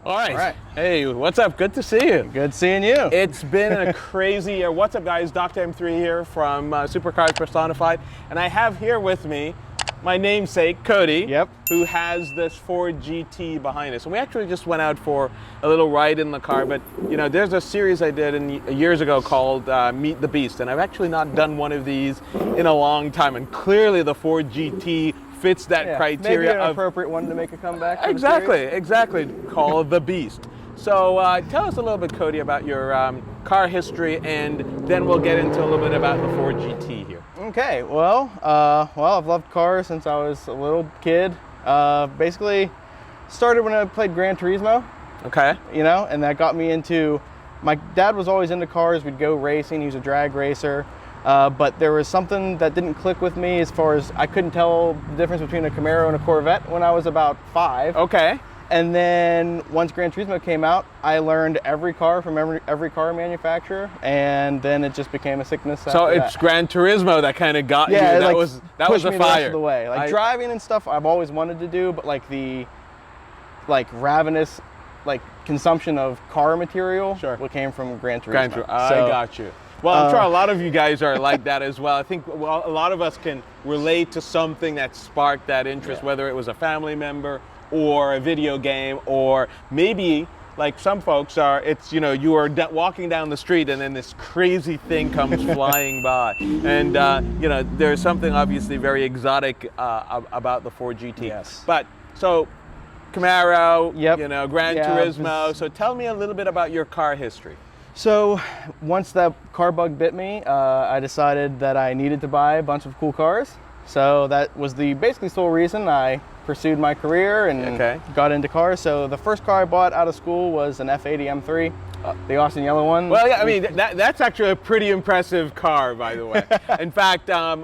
All right. All right. Hey, what's up? Good to see you. Good seeing you. It's been a crazy year. What's up, guys? Dr. M3 here from Supercars Personified. And I have here with me my namesake, Cody, Yep. who has this Ford GT behind us. And we actually just went out for a little ride in the car. But, you know, there's a series I did years ago called Meet the Beast. And I've actually not done one of these in a long time. And clearly the Ford GT fits that criteria. Maybe an appropriate one to make a comeback. Exactly. Call the Beast. So tell us a little bit, Cody, about your car history, and then we'll get into a little bit about the Ford GT here. Okay. Well, I've loved cars since I was a little kid. Basically, started when I played Gran Turismo. Okay. You know, and that got me into. My dad was always into cars. We'd go racing. He was a drag racer. But there was something that didn't click with me as far as I couldn't tell the difference between a Camaro and a Corvette when I was about 5. Okay. And then once Gran Turismo came out, I learned every car from every car manufacturer, and then it just became a sickness. So it's Gran Turismo that kind of got you. That was a pushed me fire. the rest of the way. Like driving and stuff, I've always wanted to do, but like the ravenous consumption of car material, what came from Gran Turismo. I got you. Well, I'm sure a lot of you guys are like that as well. I think a lot of us can relate to something that sparked that interest, whether it was a family member or a video game, or maybe like some folks are, it's, you know, you are walking down the street and then this crazy thing comes flying by. And, you know, there's something obviously very exotic about the Ford GT. Yes. But, so, Camaro, Yep. you know, Gran Turismo. So tell me a little bit about your car history. So once that car bug bit me, I decided that I needed to buy a bunch of cool cars. So that was the basically sole reason I pursued my career and got into cars. So the first car I bought out of school was an F80 M3, the Austin yellow one. Well, yeah, I mean, that's actually a pretty impressive car, by the way. In fact, I'm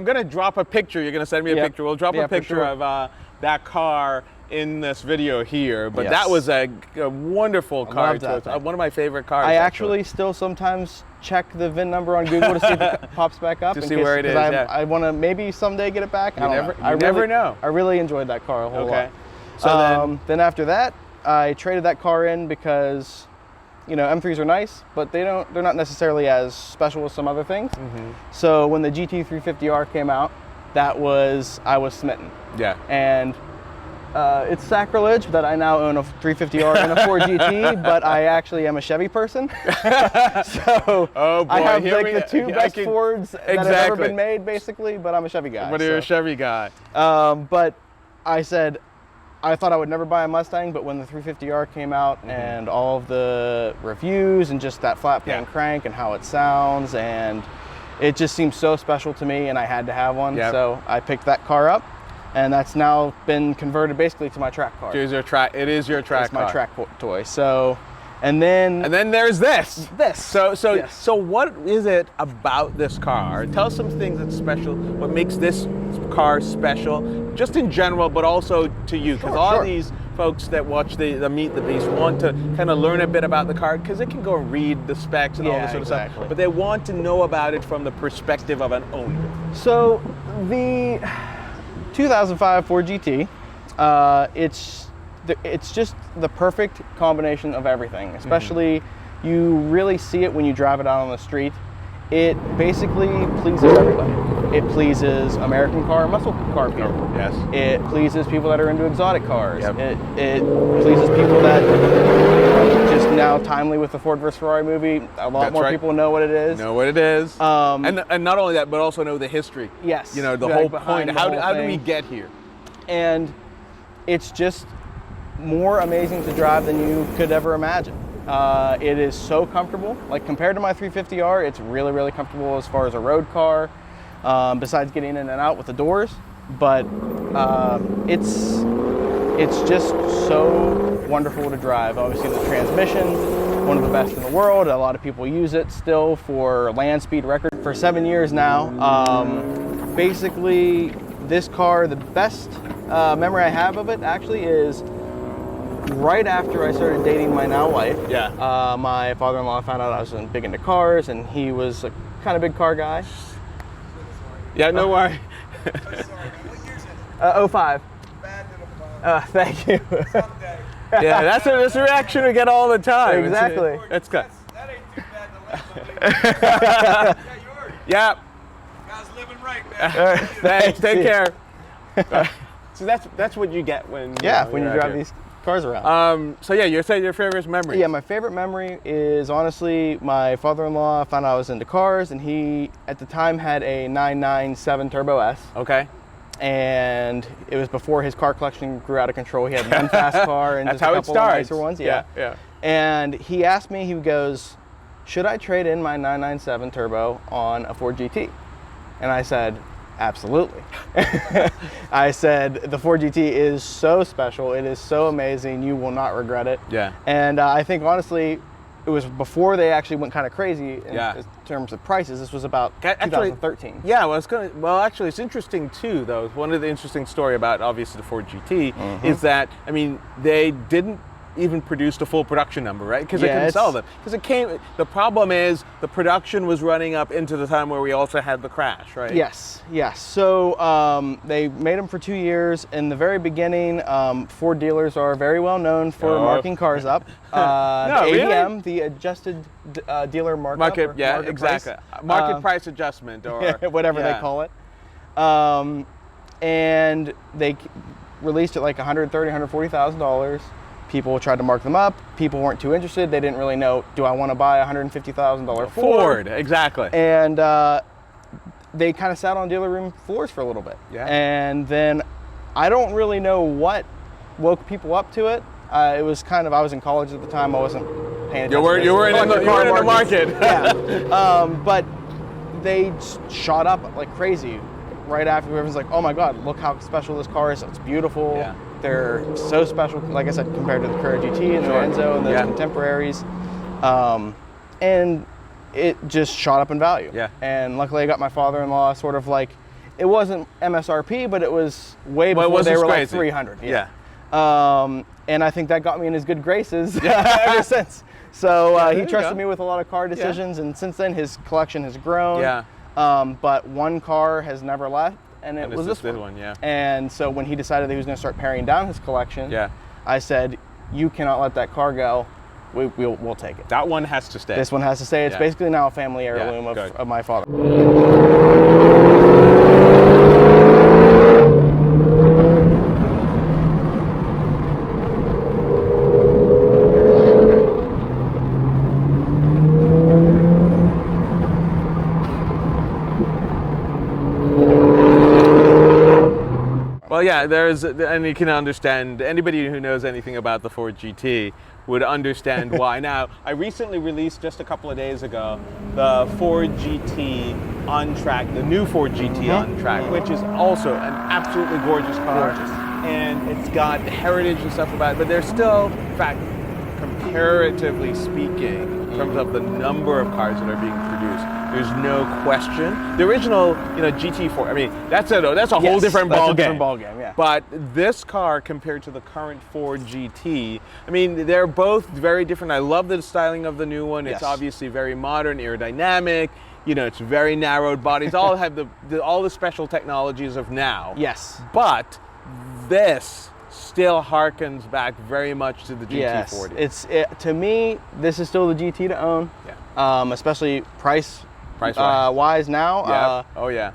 going to drop a picture. You're going to send me a picture. We'll drop a picture of that car in this video here, but that was a wonderful car. One of my favorite cars. I actually still sometimes check the VIN number on Google to see if it pops back up. To see where it is, I want to maybe someday get it back. You never know. I really enjoyed that car a whole lot. So then after that, I traded that car in because, you know, M3s are nice, but they're not necessarily as special as some other things. So when the GT350R came out, I was smitten. Yeah. And it's sacrilege that I now own a 350R and a Ford GT, but I actually am a Chevy person. So I have the two best Fords that have ever been made, basically, but I'm a Chevy guy. But you're a Chevy guy. But I said, I thought I would never buy a Mustang, but when the 350R came out and all of the reviews and just that flat pan crank and how it sounds, and it just seemed so special to me, and I had to have one. So I picked that car up. And that's now been converted basically to my track car. It is your track car. It's my track toy. So, and then there's this. Yes. So what is it about this car? Tell us some things that's special. What makes this car special, just in general, but also to you, because all these folks that watch the Meet the Beast want to kind of learn a bit about the car, because they can go read the specs and all this sort of stuff, but they want to know about it from the perspective of an owner. So the 2005 Ford GT, it's just the perfect combination of everything. Especially, you really see it when you drive it out on the street. It basically pleases everybody. It pleases American car and muscle car people. Yes. It pleases people that are into exotic cars. It pleases people that just now timely with the Ford vs. Ferrari movie. A lot more people know what it is. And not only that, but also know the history. Yes. You know, the whole point. How do we get here? And it's just more amazing to drive than you could ever imagine. It is so comfortable. Like, compared to my 350R, it's really, really comfortable as far as a road car, besides getting in and out with the doors. But it's just so wonderful to drive. Obviously, the transmission, one of the best in the world. A lot of people use it still for land speed record for 7 years now. Basically, this car, the best memory I have of it actually is right after I started dating my now wife. My father-in-law found out I was big into cars, and he was a kind of big car guy. Yeah, no worry. 05. Thank you. Yeah, that's a reaction we get all the time. Exactly. That's good. That ain't too bad to live, yeah, yours. Yeah. Guys living right, man. All right. Thanks. Take See ya. care. So that's what you get when When you you're out drive here. these cars around. So yeah, you're saying your favorite memory. Yeah, my favorite memory is honestly my father-in-law found out I was into cars, and he at the time had a 997 Turbo S, Okay. and it was before his car collection grew out of control. He had one fast car and That's just a how it couple of starts. nicer ones. Yeah. And he asked me, he goes, should I trade in my 997 Turbo on a Ford GT? And I said, absolutely. I said, the Ford GT is so special. It is so amazing. You will not regret it. Yeah. And I think, honestly, it was before they actually went kind of crazy in terms of prices. This was about Actually, 2013. Yeah, well, actually, it's interesting too, though. One of the interesting story about obviously the Ford GT is that, I mean, they didn't even produce the full production number, right? Because they couldn't sell them. Because the problem is the production was running up into the time where we also had the crash, right? Yes. So they made them for 2 years. In the very beginning, Ford dealers are very well known for marking cars up. No, the really? ADM, the adjusted dealer markup. Market, or yeah, market exactly. price. Market price adjustment, or whatever they call it. And they released it like $130,000, $140,000. People tried to mark them up. People weren't too interested. They didn't really know, do I want to buy a $150,000 Ford, exactly. And they kind of sat on dealer room floors for a little bit. Yeah. And then I don't really know what woke people up to it. It was kind of, I was in college at the time. I wasn't paying attention. You weren't in the market. Yeah. But they shot up like crazy right after. Everyone's like, oh my God, look how special this car is. It's beautiful. Yeah. They're so special, like I said, compared to the Courier GT and the Enzo and those contemporaries. And it just shot up in value. Yeah. And luckily I got my father-in-law sort of like, it wasn't MSRP, but it was way before they were like 300. Yeah. And I think that got me in his good graces ever since. So he trusted me with a lot of car decisions, and since then his collection has grown. Yeah. But one car has never left, and it was this one. Yeah. And so when he decided that he was going to start paring down his collection, Yeah. I said, you cannot let that car go. We'll take it. That one has to stay. This one has to stay. It's basically now a family heirloom good. of my father. Well, yeah, and you can understand, anybody who knows anything about the Ford GT would understand why. Now, I recently released just a couple of days ago the Ford GT on track, the new Ford GT on track, which is also an absolutely gorgeous car. And it's got heritage and stuff about it, but there's still, in fact, comparatively speaking, in terms of the number of cars that are being produced, there's no question. The original, GT4, I mean, that's a whole different ballgame. Yeah. But this car, compared to the current Ford GT, I mean, they're both very different. I love the styling of the new one. It's obviously very modern, aerodynamic. It's very narrowed bodies. All have all the special technologies of now. Yes. But this still harkens back very much to the GT40. Yes. To me, this is still the GT to own. Yeah. Especially price wise now. Yeah. Oh yeah.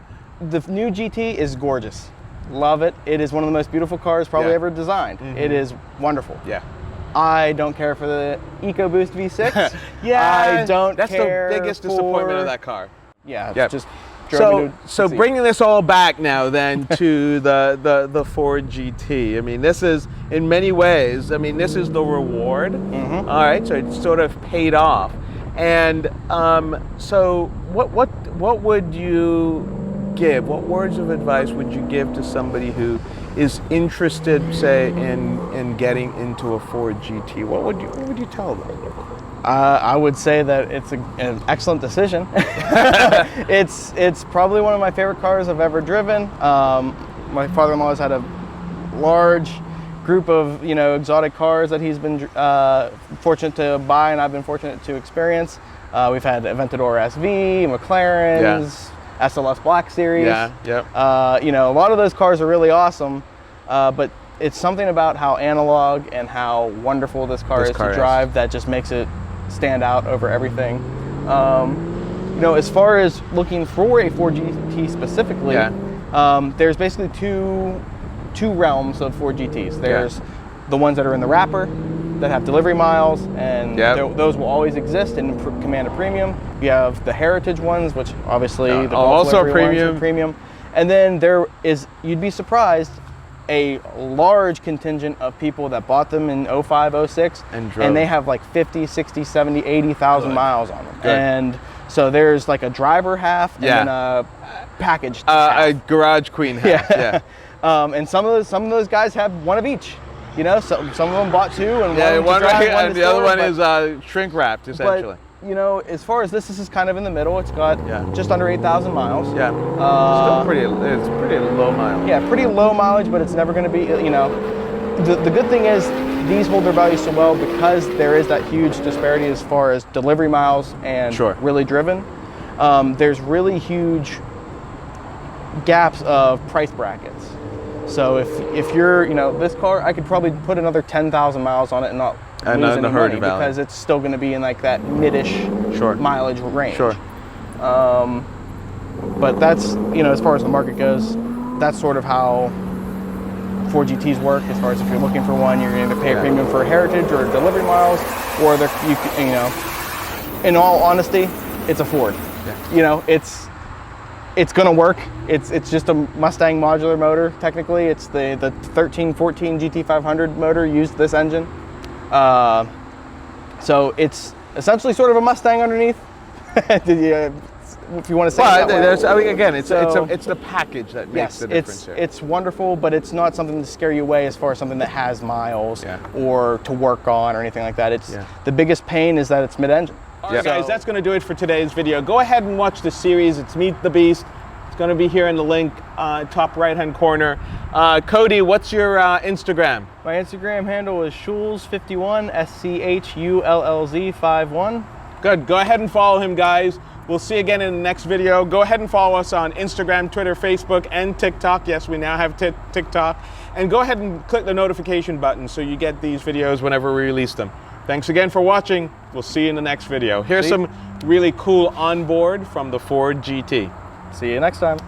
The new GT is gorgeous. Love it. It is one of the most beautiful cars probably ever designed. It is wonderful. Yeah. I don't care for the EcoBoost V6. Yeah. I don't That's care the biggest disappointment of that car. Yeah. Yep. Just So bringing this all back now then to the Ford GT. I mean, this is in many ways. this is the reward. All right. So it's sort of paid off. And so what would you give? What words of advice would you give to somebody who is interested, say, in getting into a Ford GT? What would you tell them? I would say that it's an excellent decision. It's probably one of my favorite cars I've ever driven. My father-in-law has had a large group of exotic cars that he's been fortunate to buy, and I've been fortunate to experience. We've had Aventador SV, McLarens, SLS Black Series. Yeah. Yep. A lot of those cars are really awesome, but it's something about how analog and how wonderful this car is to drive that just makes it stand out over everything. You know, as far as looking for a Ford GT specifically, there's basically two realms of Ford GTs. There's the ones that are in the wrapper that have delivery miles, and those will always exist and command a premium. You have the heritage ones, which obviously the also premium. And then there is, you'd be surprised, a large contingent of people that bought them in 05, 06, and they have like 50, 60, 70, 80,000 miles on them. And so there's like a driver half and then a package half. A garage queen half. And some of those guys have one of each. You know, some of them bought two, and one and the other one is shrink wrapped, essentially. But, you know, as far as this is kind of in the middle. It's got just under 8,000 miles. Still pretty. It's pretty low mileage. Yeah, pretty low mileage, but it's never going to be. You know, the good thing is these hold their value so well because there is that huge disparity as far as delivery miles and really driven. There's really huge gaps of price brackets. So if you're, you know, this car, I could probably put another 10,000 miles on it and not lose any money because it's still going to be in like that mid-ish mileage range. But that's, you know, as far as the market goes, that's sort of how Ford GTs work. As far as if you're looking for one, you're going to pay a premium for heritage or delivery miles, or you know, in all honesty, it's a Ford. You know, it's going to work. It's just a Mustang modular motor. Technically, it's the 1314 GT500 motor used this engine. So it's essentially sort of a Mustang underneath. If you want to say it that way. I mean, again, it's the package that makes the difference here. It's wonderful, but it's not something to scare you away as far as something that has miles or to work on or anything like that. It's the biggest pain is that it's mid-engine. All right, guys, that's going to do it for today's video. Go ahead and watch the series. It's Meet the Beast. It's going to be here in the link, top right-hand corner. Cody, what's your Instagram? My Instagram handle is Schullz51, SCHULLZ51. Good. Go ahead and follow him, guys. We'll see you again in the next video. Go ahead and follow us on Instagram, Twitter, Facebook, and TikTok. Yes, we now have TikTok. And go ahead and click the notification button so you get these videos whenever we release them. Thanks again for watching. We'll see you in the next video. Here's some really cool onboard from the Ford GT. See you next time.